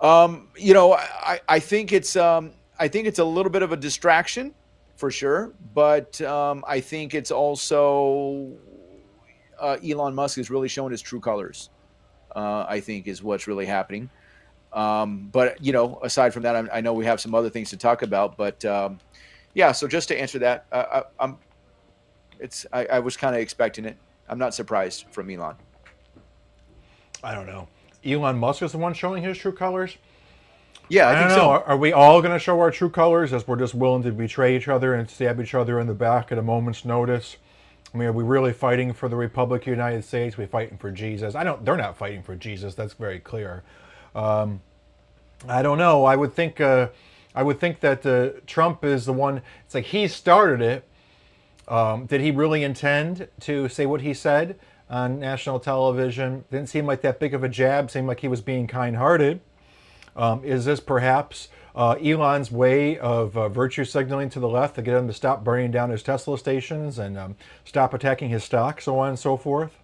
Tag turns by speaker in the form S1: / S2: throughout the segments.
S1: I think it's a little bit of a distraction for sure, but I think it's also Elon Musk is really showing his true colors. I think is what's really happening. But aside from that, I know we have some other things to talk about. But yeah, so just to answer that, I was kind of expecting it. I'm not surprised from Elon.
S2: I don't know. Elon Musk is the one showing his true colors.
S1: Yeah, I
S2: I don't
S1: think
S2: know.
S1: so.
S2: Are we all going to show our true colors as we're just willing to betray each other and stab each other in the back at a moment's notice? I mean, are we really fighting for the Republic of the United States? Are we fighting for Jesus? I don't. They're not fighting for Jesus. That's very clear. I don't know. I would think that Trump is the one. It's like he started it. Did he really intend to say what he said on national television? Didn't seem like that big of a jab. Seemed like he was being kind-hearted. Is this perhaps Elon's way of virtue signaling to the left to get him to stop burning down his Tesla stations and stop attacking his stock, so on and so forth?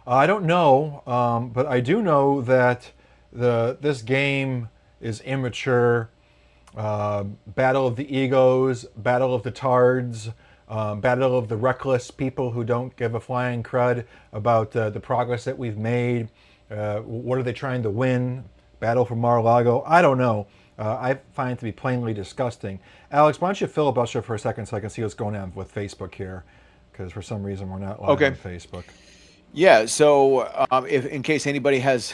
S2: I don't know, but I do know that this game is immature. Battle of the egos, battle of the tards, battle of the reckless people who don't give a flying crud about the progress that we've made. What are they trying to win? Battle for Mar-a-Lago? I don't know. I find it to be plainly disgusting. Alex, why don't you filibuster for a second so I can see what's going on with Facebook here? Because for some reason we're not live
S1: Okay.
S2: on Facebook.
S1: Yeah. So, if in case anybody has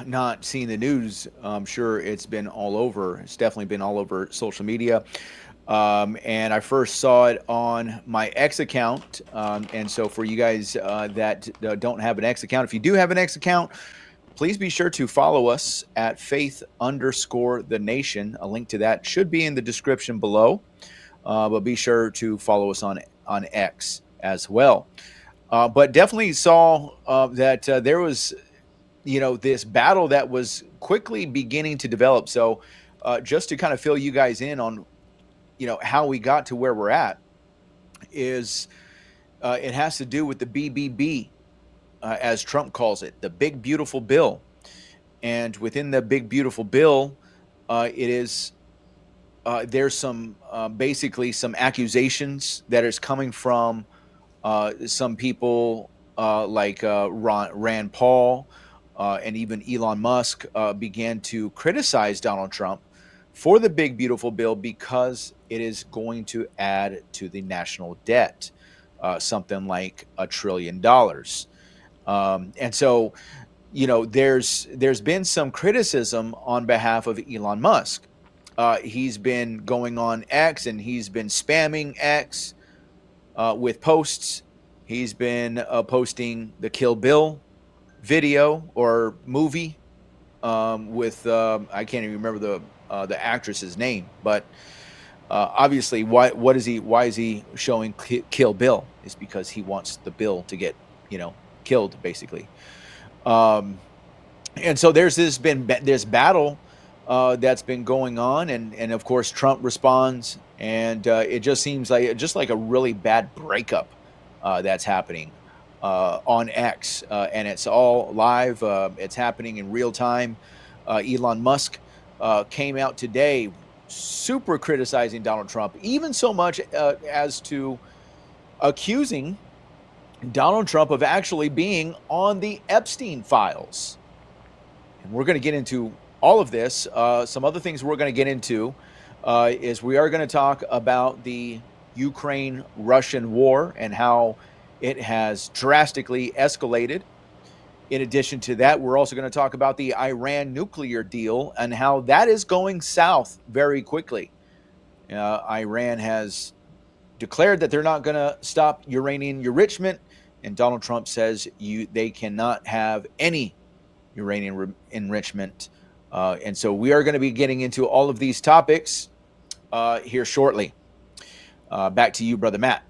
S1: not seen the news, I'm sure it's been all over. It's definitely been all over social media. And I first saw it on my X account. And so, for you guys that don't have an X account, if you do have an X account, please be sure to follow us at faith_the nation. A link to that should be in the description below. But be sure to follow us on X as well. But definitely saw that there was, this battle that was quickly beginning to develop. So, just to kind of fill you guys in on, how we got to where we're at, is it has to do with the BBB, as Trump calls it, the Big Beautiful Bill. And within the Big Beautiful Bill, it is there's some basically some accusations that is coming from some people like Rand Paul and even Elon Musk began to criticize Donald Trump for the Big Beautiful Bill because it is going to add to the national debt, something like $1 trillion. And so, there's been some criticism on behalf of Elon Musk. He's been going on X and he's been spamming X with posts. He's been posting the Kill Bill video or movie with I can't even remember the actress's name, but obviously, what is he? Why is he showing Kill Bill? Is because he wants the bill to get killed, basically. Um, and so there's this battle that's been going on, and of course Trump responds, and it just seems like a really bad breakup that's happening on X, and it's all live. It's happening in real time. Elon Musk came out today, super criticizing Donald Trump, even so much as to accusing Donald Trump of actually being on the Epstein files. And we're going to get into all of this. Some other things we're going to get into is we are going to talk about the Ukraine-Russian war and how it has drastically escalated. In addition to that, we're also going to talk about the Iran nuclear deal and how that is going south very quickly. Iran has declared that they're not going to stop uranium enrichment, and Donald Trump says they cannot have any uranium enrichment. And so we are going to be getting into all of these topics here shortly. Back to you, Brother Matt.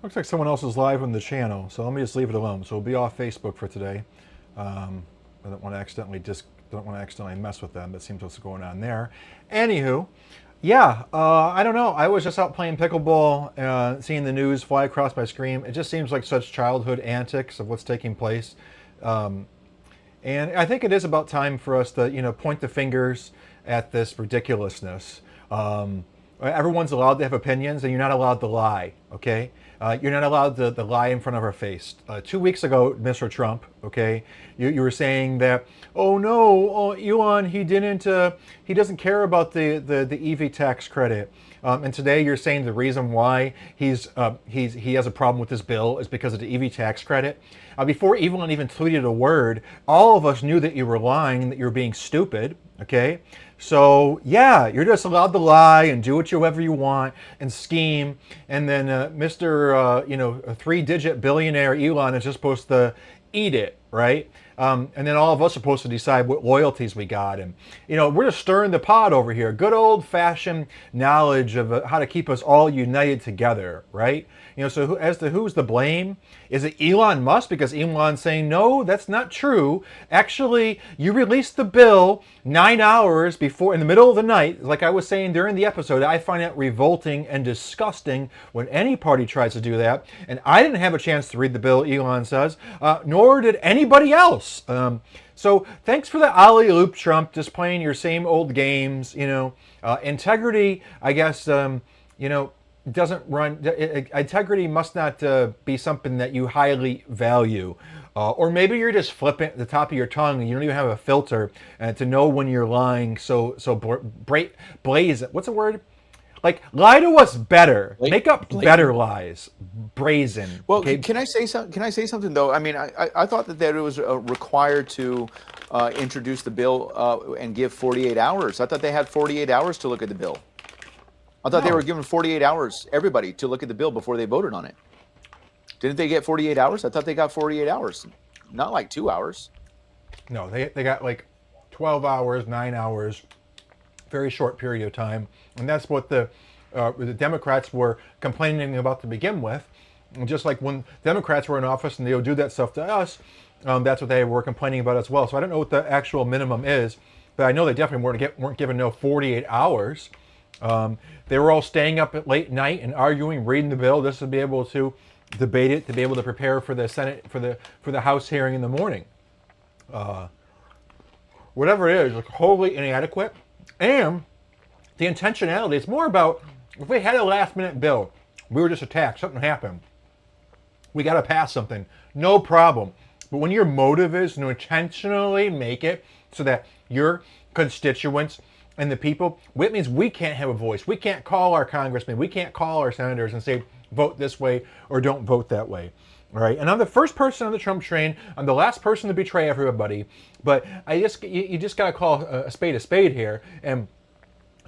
S2: Looks like someone else is live on the channel, so let me just leave it alone. So we'll be off Facebook for today. I don't want to accidentally mess with them. That seems what's going on there. Anywho, yeah, I don't know. I was just out playing pickleball, seeing the news fly across my screen. It just seems like such childhood antics of what's taking place. And I think it is about time for us to, point the fingers at this ridiculousness. Everyone's allowed to have opinions, and you're not allowed to lie. Okay, you're not allowed to lie in front of our face. 2 weeks ago, Mr. Trump, okay, you were saying that, oh no, oh, Elon, he doesn't care about the EV tax credit. And today you're saying the reason why he has a problem with this bill is because of the EV tax credit. Before Elon even tweeted a word, all of us knew that you were lying, that you were being stupid. Okay, so yeah, you're just allowed to lie and do whatever you want and scheme. And then Mr. A three-digit billionaire Elon is just supposed to eat it, right? And then all of us are supposed to decide what loyalties we got. And, we're just stirring the pot over here. Good old-fashioned knowledge of how to keep us all united together, right? So as to who's to blame, is it Elon Musk? Because Elon's saying, no, that's not true. Actually, you released the bill 9 hours before, in the middle of the night. Like I was saying during the episode, I find it revolting and disgusting when any party tries to do that. And I didn't have a chance to read the bill, Elon says, nor did anybody else. So thanks for the alley-oop, Trump, just playing your same old games. Integrity, I guess, doesn't run. Integrity must not be something that you highly value. Or maybe you're just flipping at the top of your tongue and you don't even have a filter to know when you're lying. So blaze. What's the word? Like, lie to us better. Make up better lies. Brazen.
S1: Well,
S2: Okay?
S1: can I say something? Can I say something though? I mean, I thought that it was required to introduce the bill and give 48 hours. I thought they had 48 hours to look at the bill. I thought they were given 48 hours, everybody, to look at the bill before they voted on it. Didn't they get 48 hours? I thought they got 48 hours, not like 2 hours.
S2: No, they got like 12 hours, 9 hours, very short period of time. And that's what the Democrats were complaining about to begin with. And just like when Democrats were in office and they would do that stuff to us, that's what they were complaining about as well. So I don't know what the actual minimum is, but I know they definitely weren't given no 48 hours. They were all staying up at late night and arguing, reading the bill, just to be able to debate it, to be able to prepare for the Senate, for the House hearing in the morning. Whatever it is, it's wholly inadequate. And the intentionality, it's more about, if we had a last minute bill, we were just attacked, something happened, we got to pass something, no problem. But when your motive is to intentionally make it so that your constituents and the people, it means we can't have a voice. We can't call our congressmen. We can't call our senators and say, vote this way or don't vote that way. All right. And I'm the first person on the Trump train. I'm the last person to betray everybody. But you just got to call a spade here. And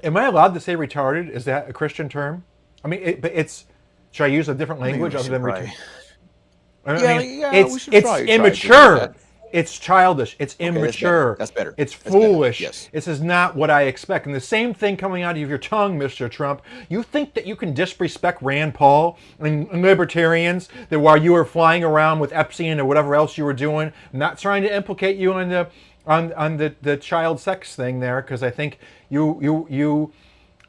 S2: am I allowed to say retarded? Is that a Christian term? I mean, should I use a different language other than retarded?
S1: We should
S2: it's
S1: try
S2: immature. It's childish. It's immature.
S1: That's better.
S2: It's foolish.
S1: Yes.
S2: This is not what I expect. And the same thing coming out of your tongue, Mr. Trump. You think that you can disrespect Rand Paul and libertarians that while you were flying around with Epstein or whatever else you were doing, I'm not trying to implicate you on the child sex thing there, because I think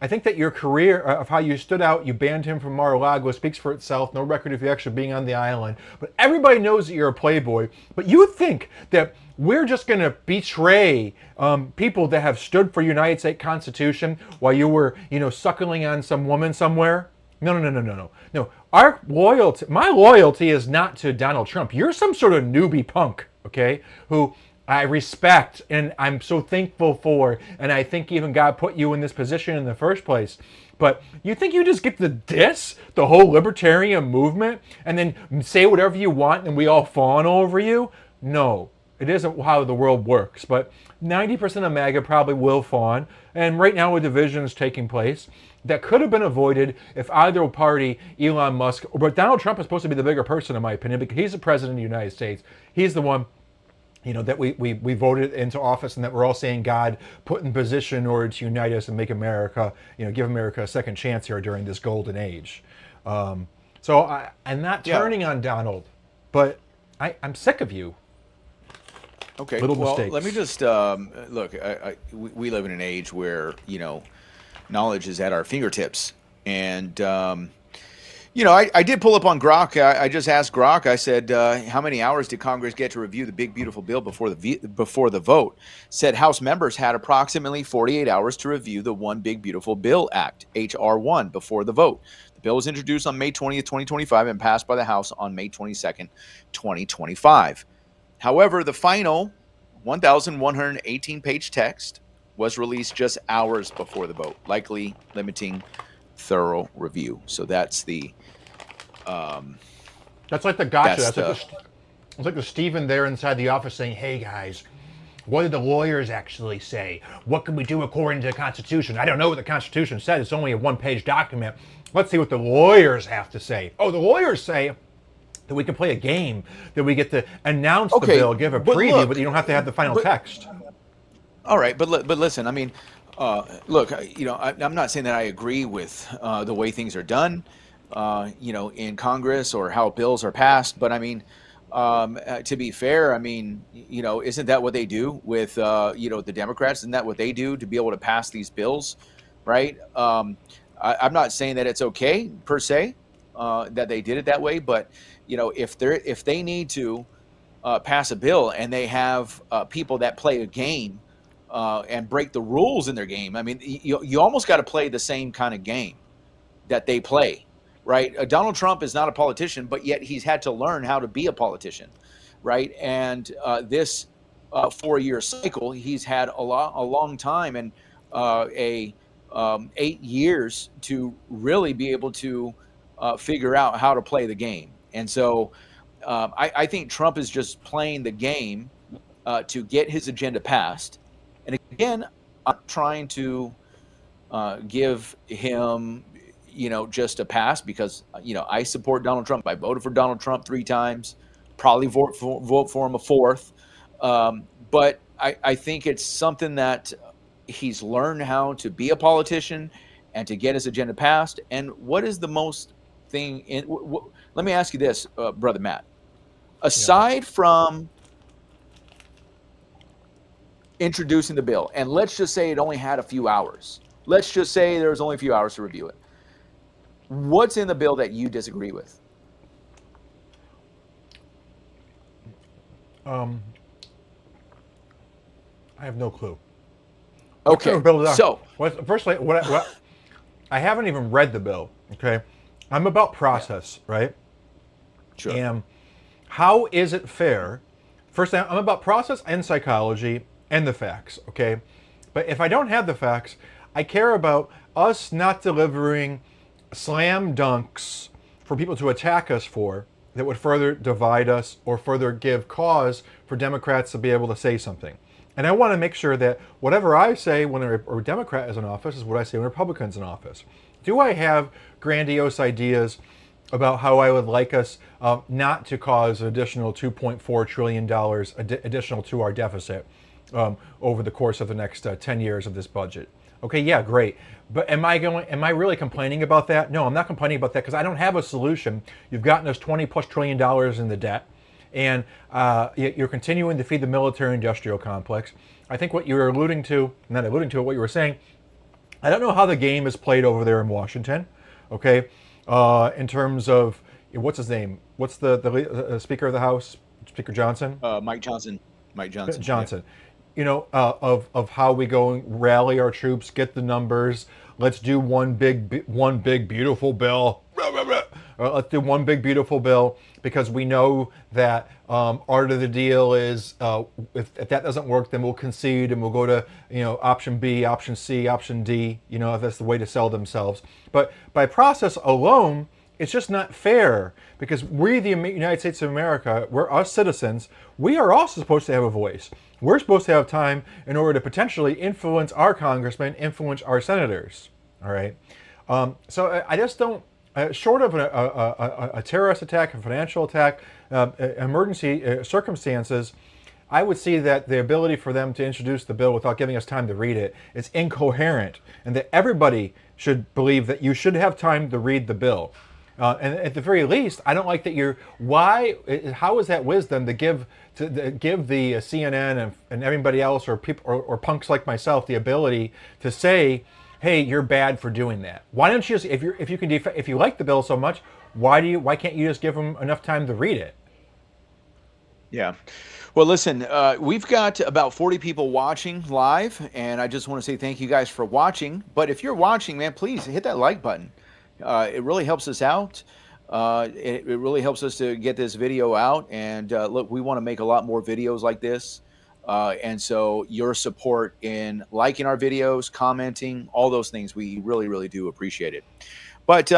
S2: I think that your career of how you stood out, you banned him from Mar-a-Lago, speaks for itself. No record of you actually being on the island. But everybody knows that you're a playboy. But you think that we're just going to betray people that have stood for United States Constitution while you were, suckling on some woman somewhere? No. No, my loyalty is not to Donald Trump. You're some sort of newbie punk, okay, who I respect and I'm so thankful for, and I think even God put you in this position in the first place. But you think you just get to diss the whole libertarian movement and then say whatever you want and we all fawn over you? No, it isn't how the world works. But 90% of MAGA probably will fawn, and right now a division is taking place that could have been avoided if either party, Elon Musk, but Donald Trump is supposed to be the bigger person in my opinion, because he's the president of the United States. He's the one that we voted into office, and that we're all saying God put in position in order to unite us and make America, give America a second chance here during this golden age. So I'm not turning on Donald, but I'm sick of you.
S1: Okay.
S2: Little mistakes.
S1: Let me just look. We live in an age where knowledge is at our fingertips, and I did pull up on Grok. I just asked Grok. I said, "How many hours did Congress get to review the big beautiful bill before the vote?" Said House members had approximately 48 hours to review the One Big Beautiful Bill Act (HR1) before the vote. The bill was introduced on May 20th, 2025, and passed by the House on May 22nd, 2025. However, the final 1,118-page text was released just hours before the vote, likely limiting thorough review. So um,
S2: That's like the gotcha.
S1: that's
S2: That's like
S1: the
S2: it's like the Steven there inside the office saying, "Hey guys, what did the lawyers actually say? What can we do according to the Constitution? I don't know what the Constitution said. It's only a one-page document. Let's see what the lawyers have to say." Oh, the lawyers say that we can play a game, that we get to announce the
S1: okay.
S2: bill, give a
S1: But
S2: preview, but
S1: look,
S2: you don't have to have the final
S1: but
S2: text.
S1: all right, but listen. I mean, look, I'm not saying that I agree with the way things are done, in Congress or how bills are passed. But I mean, to be fair, I mean, isn't that what they do with the Democrats? Isn't that what they do to be able to pass these bills, right? I'm not saying that it's okay per se that they did it that way, but if they need to pass a bill and they have people that play a game and break the rules in their game. I mean, you almost got to play the same kind of game that they play, right? Donald Trump is not a politician, but yet he's had to learn how to be a politician, right? And this 4-year cycle, he's had a long time and a 8 years to really be able to figure out how to play the game. And so I think Trump is just playing the game to get his agenda passed. And again, I'm trying to give him, just a pass because, I support Donald Trump. I voted for Donald Trump 3 times, probably vote for him a fourth. But I think it's something that he's learned how to be a politician and to get his agenda passed. And what is the most thing let me ask you this, Brother Matt.
S2: Yeah.
S1: Aside from introducing the bill, and let's just say it only had a few hours. Let's just say there was only a few hours to review it. What's in the bill that you disagree with?
S2: Um, I have no clue. What kind
S1: Okay,
S2: of bill is that?
S1: so
S2: Firstly, what I haven't even read the bill. Okay, I'm about
S1: yeah,
S2: process, right?
S1: sure.
S2: And how is it fair? First, I'm about process and psychology and the facts, okay? But if I don't have the facts, I care about us not delivering slam dunks for people to attack us for that would further divide us or further give cause for Democrats to be able to say something. And I want to make sure that whatever I say when a Democrat is in office is what I say when a Republican's in office. Do I have grandiose ideas about how I would like us not to cause an additional $2.4 trillion additional to our deficit over the course of the next 10 years of this budget? Okay, yeah, great. But am I really complaining about that? No, I'm not complaining about that because I don't have a solution. You've gotten us 20 plus trillion dollars in the debt, and you're continuing to feed the military industrial complex. I think what you're alluding to, not alluding to it, what you were saying, I don't know how the game is played over there in Washington, okay, in terms of, what's his name? What's the Speaker of the House? Speaker Johnson?
S1: Mike Johnson. Mike Johnson. Yeah.
S2: Johnson. Of how we go and rally our troops, get the numbers. Let's do one big beautiful bill. Let's do one big beautiful bill because we know that part of the deal is if that doesn't work, then we'll concede and we'll go to option B, option C, option D. If that's the way to sell themselves. But by process alone, it's just not fair because we, the United States of America, we're us citizens. We are also supposed to have a voice. We're supposed to have time in order to potentially influence our congressmen, influence our senators. All right. So I just don't. Short of a terrorist attack, a financial attack, emergency circumstances, I would see that the ability for them to introduce the bill without giving us time to read it is incoherent, and that everybody should believe that you should have time to read the bill. And at the very least, I don't like that you're. Why? How is that wisdom to give the CNN and everybody else or people or punks like myself the ability to say, "Hey, you're bad for doing that." Why don't you just if you like the bill so much, Why can't you just give them enough time to read it?
S1: Yeah. Well, listen, we've got about 40 people watching live, and I just want to say thank you guys for watching. But if you're watching, man, please hit that like button. It really helps us out. It really helps us to get this video out. And look, we want to make a lot more videos like this. And so your support in liking our videos, commenting, all those things, we really, really do appreciate it. But,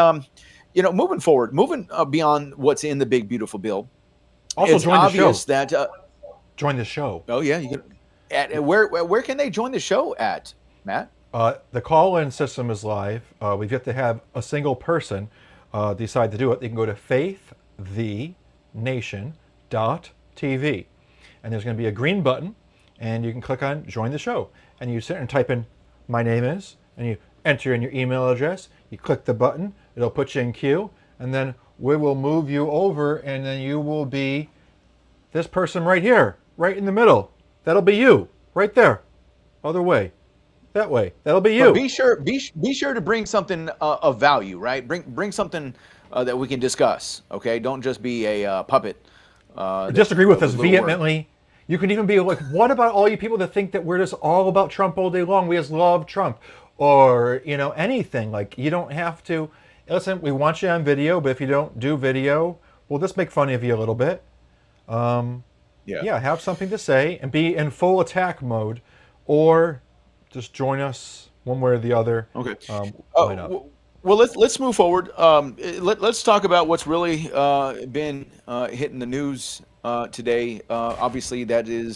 S1: moving forward, moving beyond what's in the big, beautiful bill,
S2: Also,
S1: it's
S2: join the show.
S1: obvious that
S2: Join the show.
S1: oh yeah, you can. Where can they join the show at, Matt?
S2: The call-in system is live. We've yet to have a single person decide to do it. You can go to faiththenation.tv, and there's going to be a green button, and you can click on Join the Show, and you sit and type in my name is, and you enter in your email address. You click the button, it'll put you in queue, and then we will move you over, and then you will be this person right here, right in the middle. That'll be you, right there, other way. That way. That'll be
S1: But
S2: you.
S1: be sure to bring something of value, right? Bring something that we can discuss. Okay, don't just be a puppet.
S2: Disagree with us
S1: Those little words.
S2: vehemently. You can even be like, what about all you people that think that we're just all about Trump all day long? We just love Trump. Or, anything. Like, you don't have to. Listen, we want you on video, but if you don't do video, we'll just make fun of you a little bit.
S1: Yeah.
S2: Yeah, have something to say and be in full attack mode, or just join us one way or the other.
S1: Okay.
S2: Why not?
S1: Well, let's move forward. Let's talk about what's really been hitting the news today. Obviously, that is